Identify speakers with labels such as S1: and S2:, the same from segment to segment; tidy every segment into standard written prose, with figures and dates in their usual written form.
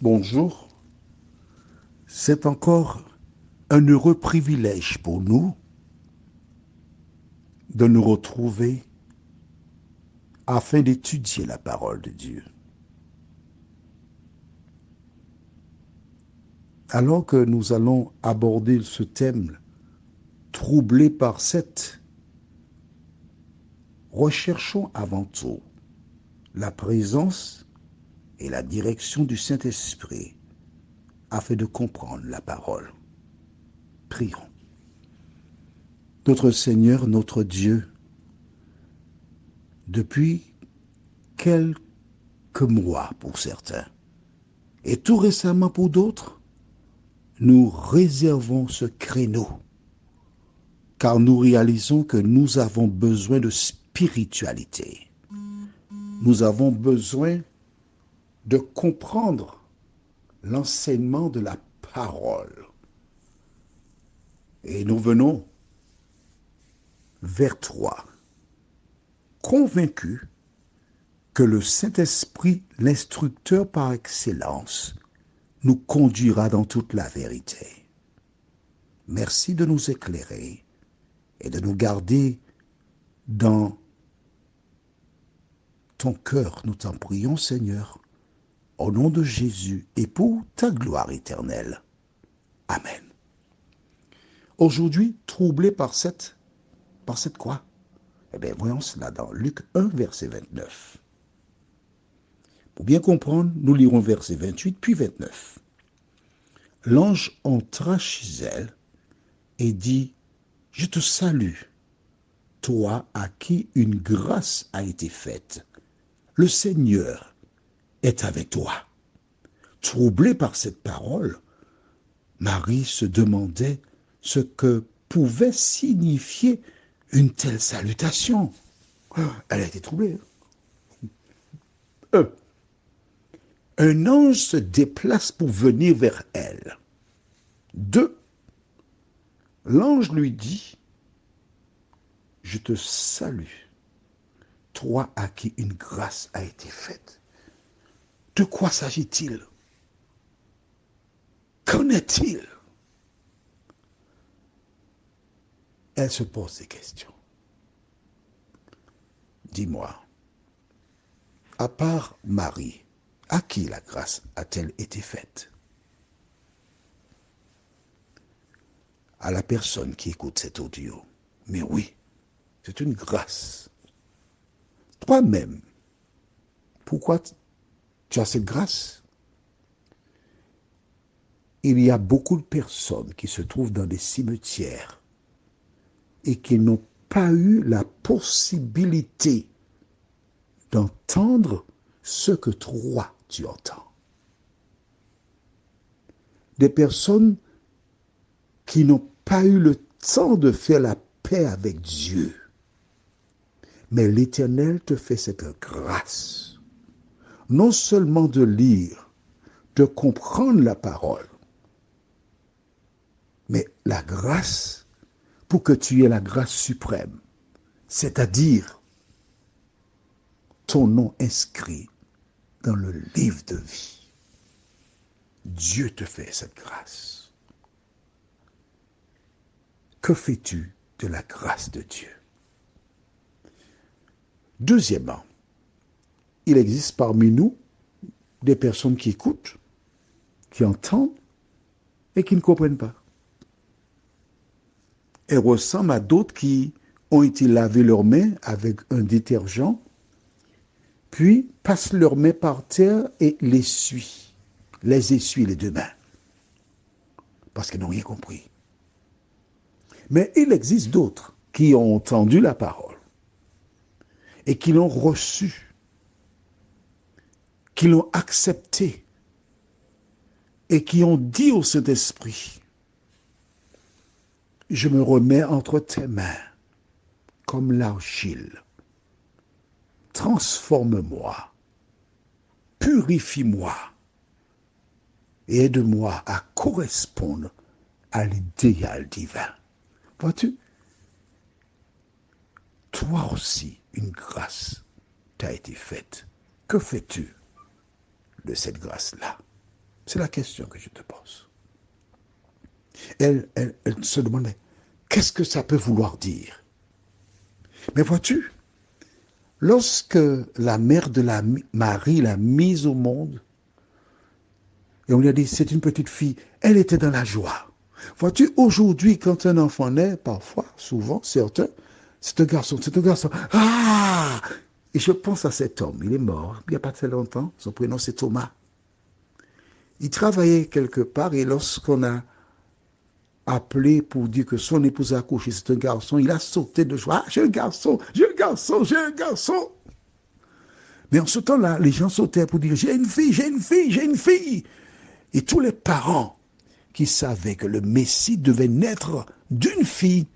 S1: Bonjour, c'est encore un heureux privilège pour nous de nous retrouver afin d'étudier la parole de Dieu. Alors que nous allons aborder ce thème troublé par cette, recherchons avant tout la présence et la direction du Saint-Esprit afin de comprendre la parole. Prions. Notre Seigneur, notre Dieu, depuis quelques mois pour certains, et tout récemment pour d'autres, nous réservons ce créneau, car nous réalisons que nous avons besoin de spiritualité. Nous avons besoin de comprendre l'enseignement de la parole. Et nous venons vers toi, convaincus que le Saint-Esprit, l'instructeur par excellence, nous conduira dans toute la vérité. Merci de nous éclairer et de nous garder dans ton cœur. Nous t'en prions, Seigneur, au nom de Jésus et pour ta gloire éternelle. Amen. Aujourd'hui, troublé par cette quoi? Eh bien, voyons cela dans Luc 1, verset 29. Pour bien comprendre, nous lirons verset 28 puis 29. L'ange entra chez elle et dit, « Je te salue, toi à qui une grâce a été faite. Le Seigneur est avec toi. » Troublée par cette parole, Marie se demandait ce que pouvait signifier une telle salutation. Elle a été troublée. Un ange se déplace pour venir vers elle. 2. L'ange lui dit, « Je te salue, toi à qui une grâce a été faite. » De quoi s'agit-il? Qu'en est-il? Elle se pose des questions. Dis-moi, à part Marie, à qui la grâce a-t-elle été faite? À la personne qui écoute cet audio. Mais oui, c'est une grâce. Toi-même, pourquoi tu as cette grâce? Il y a beaucoup de personnes qui se trouvent dans des cimetières et qui n'ont pas eu la possibilité d'entendre ce que toi tu entends. Des personnes qui n'ont pas eu le temps de faire la paix avec Dieu. Mais l'Éternel te fait cette grâce, non seulement de lire, de comprendre la parole, mais la grâce pour que tu aies la grâce suprême, c'est-à-dire ton nom inscrit dans le livre de vie. Dieu te fait cette grâce. Que fais-tu de la grâce de Dieu? Deuxièmement, il existe parmi nous des personnes qui écoutent, qui entendent et qui ne comprennent pas. Elles ressemblent à d'autres qui ont été laver leurs mains avec un détergent, puis passent leurs mains par terre et les essuient les deux mains, parce qu'ils n'ont rien compris. Mais il existe d'autres qui ont entendu la parole et qui l'ont reçue, qui l'ont acceptée et qui ont dit au Saint-Esprit, « Je me remets entre tes mains comme l'argile. Transforme-moi, purifie-moi et aide-moi à correspondre à l'idéal divin. » Vois-tu? Toi aussi, une grâce t'a été faite. Que fais-tu de cette grâce-là? C'est la question que je te pose. Elle se demandait, qu'est-ce que ça peut vouloir dire? Mais vois-tu, lorsque la mère de Marie l'a mise au monde, et on lui a dit, c'est une petite fille, elle était dans la joie. Vois-tu, aujourd'hui, quand un enfant naît, parfois, souvent, certains, c'est un garçon, c'est un garçon. Ah! Et je pense à cet homme, il est mort, il n'y a pas très longtemps, son prénom c'est Thomas. Il travaillait quelque part et lorsqu'on a appelé pour dire que son épouse a accouché, c'est un garçon, il a sauté de joie. Ah, j'ai un garçon, j'ai un garçon, j'ai un garçon. Mais en ce temps-là, les gens sautaient pour dire, j'ai une fille, j'ai une fille, j'ai une fille. Et tous les parents qui savaient que le Messie devait naître d'une fille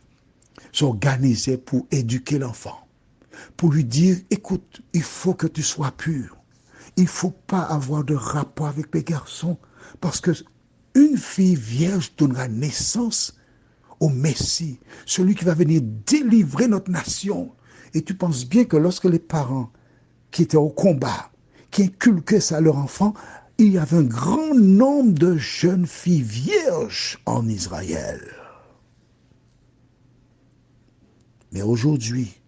S1: s'organisaient pour éduquer l'enfant, pour lui dire, écoute, il faut que tu sois pur. Il ne faut pas avoir de rapport avec les garçons, parce que une fille vierge donnera naissance au Messie, celui qui va venir délivrer notre nation. Et tu penses bien que lorsque les parents qui étaient au combat, qui inculquaient ça à leur enfant, il y avait un grand nombre de jeunes filles vierges en Israël. Mais aujourd'hui,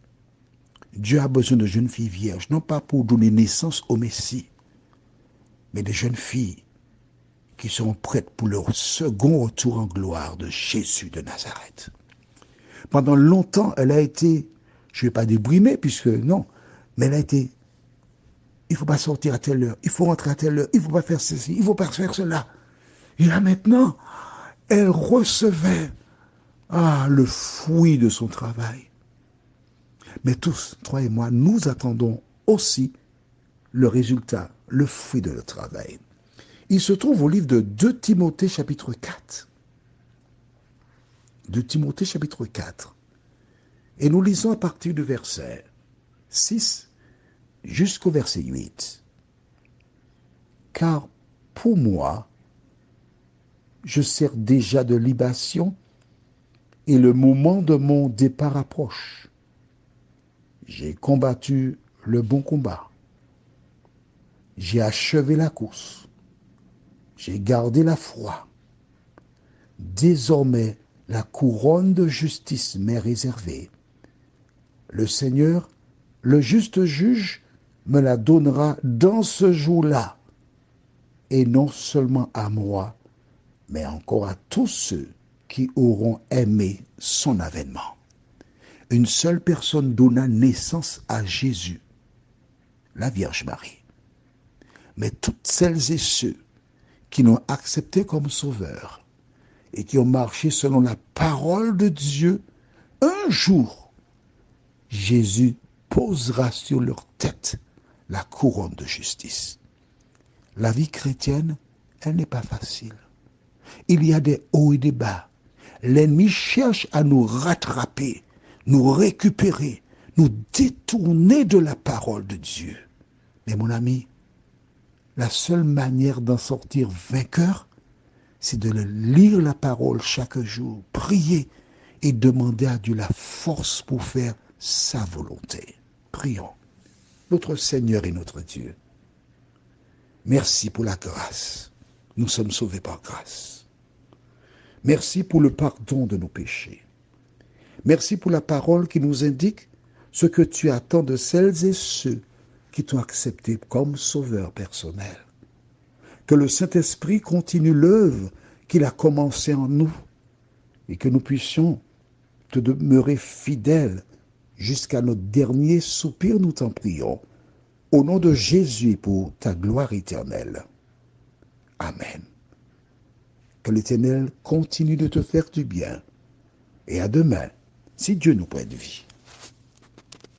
S1: Dieu a besoin de jeunes filles vierges, non pas pour donner naissance au Messie, mais de jeunes filles qui seront prêtes pour leur second retour en gloire de Jésus de Nazareth. Pendant longtemps, elle a été, je ne vais pas dire brimée, puisque non, mais elle a été, il ne faut pas sortir à telle heure, il faut rentrer à telle heure, il ne faut pas faire ceci, il ne faut pas faire cela. Et là maintenant, elle recevait le fruit de son travail. Mais tous, toi et moi, nous attendons aussi le résultat, le fruit de notre travail. Il se trouve au livre de 2 Timothée chapitre 4. 2 Timothée chapitre 4. Et nous lisons à partir du verset 6 jusqu'au verset 8. Car pour moi, je sers déjà de libation et le moment de mon départ approche. J'ai combattu le bon combat. J'ai achevé la course. J'ai gardé la foi. Désormais, la couronne de justice m'est réservée. Le Seigneur, le juste juge, me la donnera dans ce jour-là, et non seulement à moi, mais encore à tous ceux qui auront aimé son avènement. Une seule personne donna naissance à Jésus, la Vierge Marie. Mais toutes celles et ceux qui l'ont accepté comme sauveur et qui ont marché selon la parole de Dieu, un jour, Jésus posera sur leur tête la couronne de justice. La vie chrétienne, elle n'est pas facile. Il y a des hauts et des bas. L'ennemi cherche à nous rattraper, nous récupérer, nous détourner de la parole de Dieu. Mais mon ami, la seule manière d'en sortir vainqueur, c'est de lire la parole chaque jour, prier et demander à Dieu la force pour faire sa volonté. Prions. Notre Seigneur et notre Dieu, merci pour la grâce. Nous sommes sauvés par grâce. Merci pour le pardon de nos péchés. Merci pour la parole qui nous indique ce que tu attends de celles et ceux qui t'ont accepté comme sauveur personnel. Que le Saint-Esprit continue l'œuvre qu'il a commencée en nous et que nous puissions te demeurer fidèles jusqu'à notre dernier soupir, nous t'en prions. Au nom de Jésus pour ta gloire éternelle. Amen. Que l'Éternel continue de te faire du bien. Et à demain, si Dieu nous prête vie.